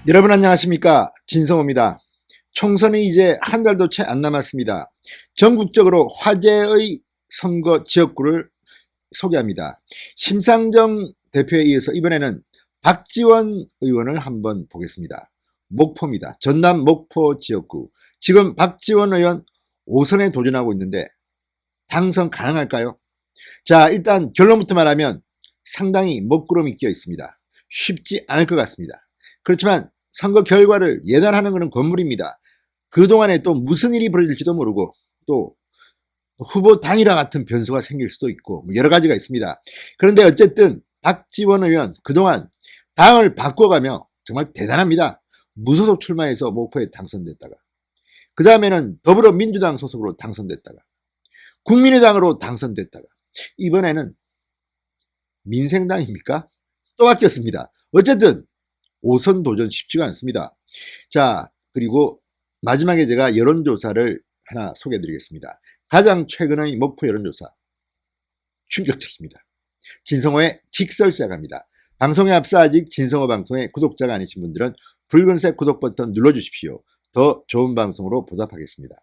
여러분 안녕하십니까, 진성호입니다. 총선이 이제 한 달도 채 안 남았습니다. 전국적으로 화제의 선거 지역구를 소개합니다. 심상정 대표에 이어서 이번에는 박지원 의원을 한번 보겠습니다. 목포입니다. 전남 목포 지역구. 지금 박지원 의원 5선에 도전하고 있는데 당선 가능할까요? 자, 일단 결론부터 말하면 상당히 먹구름이 끼어 있습니다. 쉽지 않을 것 같습니다. 그렇지만 선거 결과를 예단하는 것은 건물입니다. 그동안에 또 무슨 일이 벌어질지도 모르고 또 후보 단일화 같은 변수가 생길 수도 있고 여러 가지가 있습니다. 그런데 어쨌든 박지원 의원 그동안 당을 바꿔가며 정말 대단합니다. 무소속 출마해서 목포에 당선됐다가 그 다음에는 더불어민주당 소속으로 당선됐다가 국민의당으로 당선됐다가 이번에는 민생당입니까? 또 바뀌었습니다. 어쨌든 5선 도전 쉽지가 않습니다. 자, 그리고 마지막에 제가 여론조사를 하나 소개해드리겠습니다. 가장 최근의 목포 여론조사 충격적입니다. 진성호의 직설 시작합니다. 방송에 앞서 아직 진성호 방송의 구독자가 아니신 분들은 붉은색 구독 버튼 눌러주십시오. 더 좋은 방송으로 보답하겠습니다.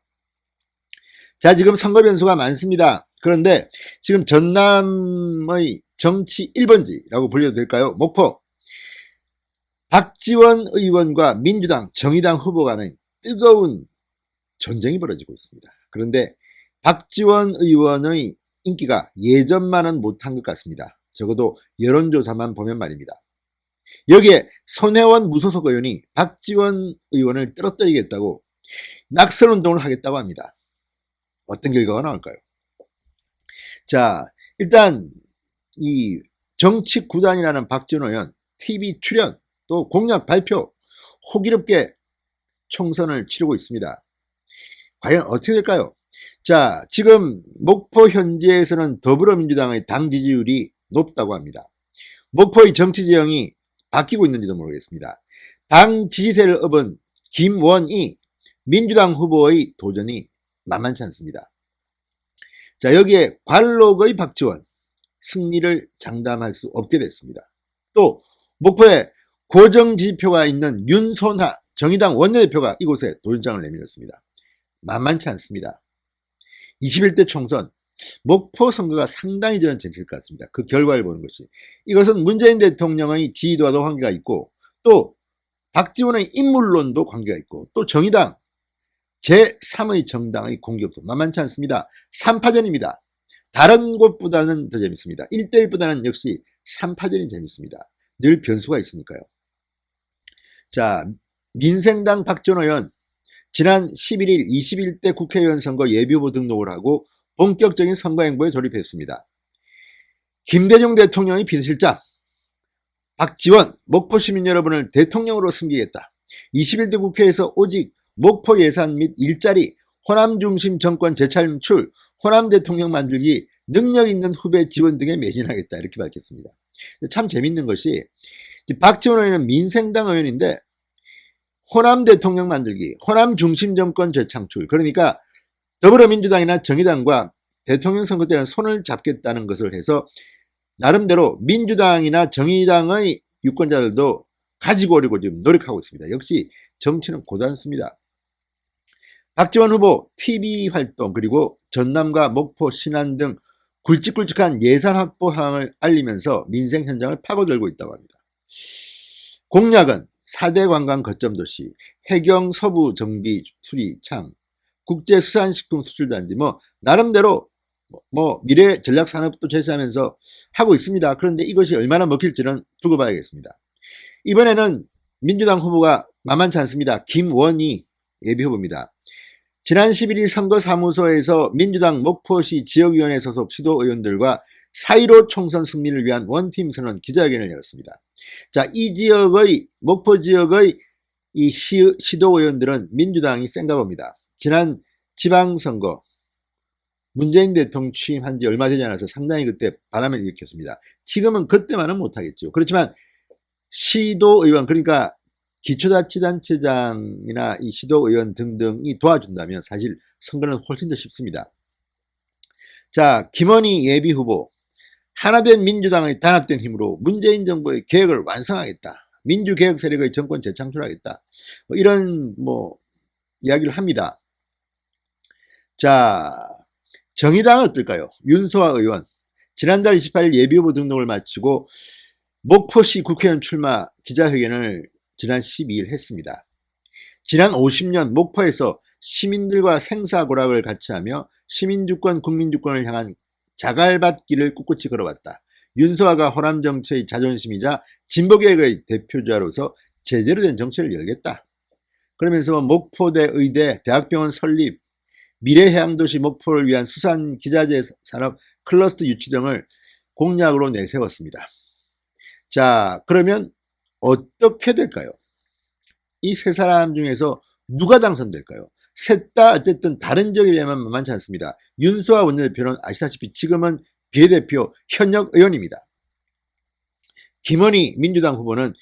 자, 지금 선거 변수가 많습니다. 그런데 지금 전남의 정치 1번지라고 불려도 될까요? 목포. 박지원 의원과 민주당, 정의당 후보 간의 뜨거운 전쟁이 벌어지고 있습니다. 그런데 박지원 의원의 인기가 예전만은 못한 것 같습니다. 적어도 여론조사만 보면 말입니다. 여기에 손혜원 무소속 의원이 박지원 의원을 떨어뜨리겠다고 낙선운동을 하겠다고 합니다. 어떤 결과가 나올까요? 자, 일단 이 정치구단이라는 박지원 의원 TV 출연 또 공약 발표 호기롭게 총선을 치르고 있습니다. 과연 어떻게 될까요? 자, 지금 목포 현지에서는 더불어민주당의 당 지지율이 높다고 합니다. 목포의 정치 지형이 바뀌고 있는지도 모르겠습니다. 당 지지세를 업은 김원희 민주당 후보의 도전이 만만치 않습니다. 자, 여기에 관록의 박지원 승리를 장담할 수 없게 됐습니다. 또 목포에 고정지표가 있는 윤선하 정의당 원내대표가 이곳에 도전장을 내밀었습니다. 만만치 않습니다. 21대 총선 목포 선거가 상당히 저는 재밌을 것 같습니다. 그 결과를 보는 것이. 이것은 문재인 대통령의 지지도와도 관계가 있고 또 박지원의 인물론도 관계가 있고 또 정의당 제3의 정당의 공격도 만만치 않습니다. 3파전입니다. 다른 곳보다는 더 재밌습니다. 1대1보다는 역시 3파전이 재밌습니다. 늘 변수가 있으니까요. 자, 민생당 박지원 의원 지난 11일 21대 국회의원 선거 예비후보 등록을 하고 본격적인 선거 행보에 돌입했습니다. 김대중 대통령의 비서실장 박지원 목포 시민 여러분을 대통령으로 섬기겠다. 21대 국회에서 오직 목포 예산 및 일자리, 호남 중심 정권 재창출, 호남 대통령 만들기, 능력 있는 후배 지원 등에 매진하겠다 이렇게 밝혔습니다. 참 재밌는 것이 박지원 의원은 민생당 의원인데 호남 대통령 만들기, 호남 중심 정권 재창출, 그러니까 더불어민주당이나 정의당과 대통령 선거 때는 손을 잡겠다는 것을 해서 나름대로 민주당이나 정의당의 유권자들도 가지고 오려고 지금 노력하고 있습니다. 역시 정치는 고단수입니다. 박지원 후보 TV 활동 그리고 전남과 목포, 신안 등 굵직굵직한 예산 확보 사항을 알리면서 민생 현장을 파고들고 있다고 합니다. 공약은 4대 관광 거점 도시, 해경 서부 정비 수리 창, 국제수산식품 수출단지 나름대로 미래 전략 산업도 제시하면서 하고 있습니다. 그런데 이것이 얼마나 먹힐지는 두고 봐야겠습니다. 이번에는 민주당 후보가 만만치 않습니다. 김원희 예비후보입니다. 지난 11일 선거사무소에서 민주당 목포시 지역위원회 소속 시도의원들과 4.15 총선 승리를 위한 원팀 선언 기자회견을 열었습니다. 자, 이 지역의 목포 지역의 이 시도의원들은 민주당이 센가 봅니다. 지난 지방선거 문재인 대통령 취임한 지 얼마 되지 않아서 상당히 그때 바람을 일으켰습니다. 지금은 그때만은 못하겠죠. 그렇지만 시도의원 그러니까 기초자치단체장이나 이 시도의원 등등이 도와준다면 사실 선거는 훨씬 더 쉽습니다. 자, 김원희 예비후보 하나된 민주당의 단합된 힘으로 문재인 정부의 계획을 완성하겠다. 민주개혁 세력의 정권 재창출하겠다. 이런 이야기를 합니다. 자, 정의당은 어떨까요? 윤소아 의원 지난달 28일 예비후보 등록을 마치고 목포시 국회의원 출마 기자회견을 지난 12일 했습니다. 지난 50년 목포에서 시민들과 생사고락을 같이 하며 시민주권, 국민주권을 향한 자갈밭길을 꿋꿋이 걸어왔다. 윤소아가 호남 정치의 자존심이자 진보개혁의 대표자로서 제대로 된 정치를 열겠다. 그러면서 목포대 의대, 대학병원 설립, 미래해양도시 목포를 위한 수산기자재 산업 클러스터 유치 등을 공약으로 내세웠습니다. 자, 그러면 어떻게 될까요? 이 세 사람 중에서 누가 당선될까요? 셋 다 어쨌든 다른 지역에 비하면 만만치 않습니다. 윤소아 원내대표는 아시다시피 지금은 비례대표 현역 의원입니다. 김원희 민주당 후보는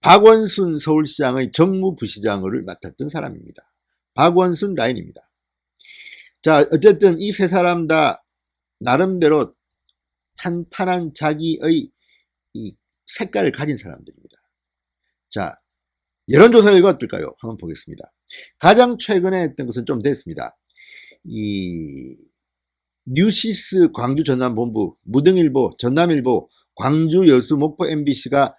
박원순 서울시장의 정무부시장을 맡았던 사람입니다. 박원순 라인입니다. 자, 어쨌든 이 세 사람 다 나름대로 탄탄한 자기의 이 색깔을 가진 사람들입니다. 자, 여론조사 결과 어떨까요? 한번 보겠습니다. 가장 최근에 했던 것은 좀 됐습니다. 이 뉴시스 광주 전남본부, 무등일보, 전남일보, 광주 여수 목포 MBC가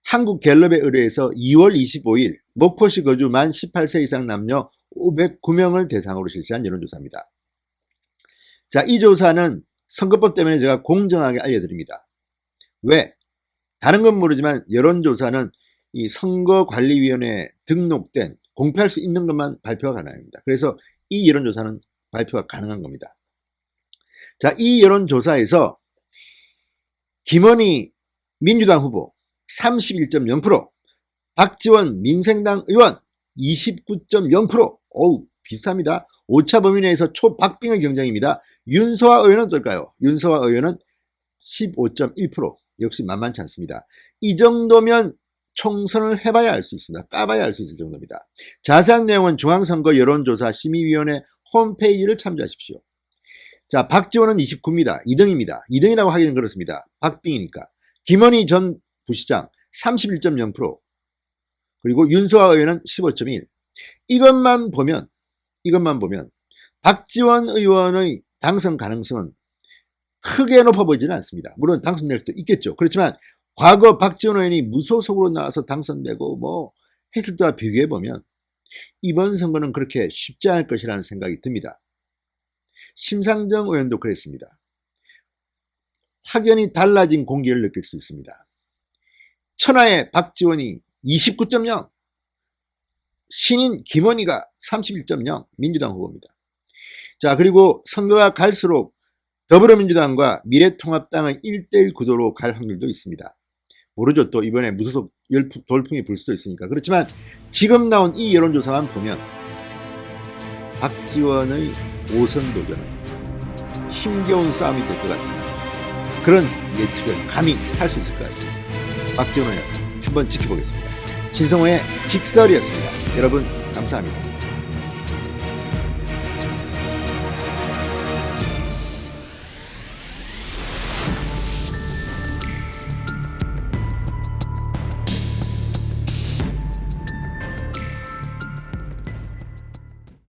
한국갤럽에 의뢰해서 2월 25일 목포시 거주 만 18세 이상 남녀 509명을 대상으로 실시한 여론조사입니다. 자, 이 조사는 선거법 때문에 제가 공정하게 알려드립니다. 왜? 다른 건 모르지만 여론조사는 이 선거관리위원회에 등록된 공표할 수 있는 것만 발표가 가능합니다. 그래서 이 여론조사는 발표가 가능한 겁니다. 자, 이 여론조사에서 김원희 민주당 후보 31.0%, 박지원 민생당 의원 29.0%, 어우 비슷합니다. 오차 범위 내에서 초박빙의 경쟁입니다. 윤소아 의원은 어떨까요? 윤소아 의원은 15.1%, 역시 만만치 않습니다. 이 정도면 총선을 해봐야 알 수 있습니다. 까봐야 알 수 있을 정도입니다. 자세한 내용은 중앙선거 여론조사 심의위원회 홈페이지를 참조하십시오. 자, 박지원은 29입니다. 2등입니다. 2등이라고 하기는 그렇습니다. 박빙이니까. 김원희 전 부시장 31.0%, 그리고 윤소아 의원은 15.1. 이것만 보면 박지원 의원의 당선 가능성은 크게 높아 보이지는 않습니다. 물론 당선될 수도 있겠죠. 그렇지만 과거 박지원 의원이 무소속으로 나와서 당선되고 했을 때와 비교해 보면 이번 선거는 그렇게 쉽지 않을 것이라는 생각이 듭니다. 심상정 의원도 그랬습니다. 확연히 달라진 공기를 느낄 수 있습니다. 천하의 박지원이 29.0, 신인 김원희가 31.0, 민주당 후보입니다. 자, 그리고 선거가 갈수록 더불어민주당과 미래통합당의 1대1 구도로 갈 확률도 있습니다. 모르죠. 또 이번에 무소속 돌풍이 불 수도 있으니까. 그렇지만 지금 나온 이 여론조사만 보면 박지원의 5선 도전은 힘겨운 싸움이 될 것 같은 그런 예측을 감히 할 수 있을 것 같습니다. 박지원 의원 한번 지켜보겠습니다. 진성호의 직설이었습니다. 여러분 감사합니다.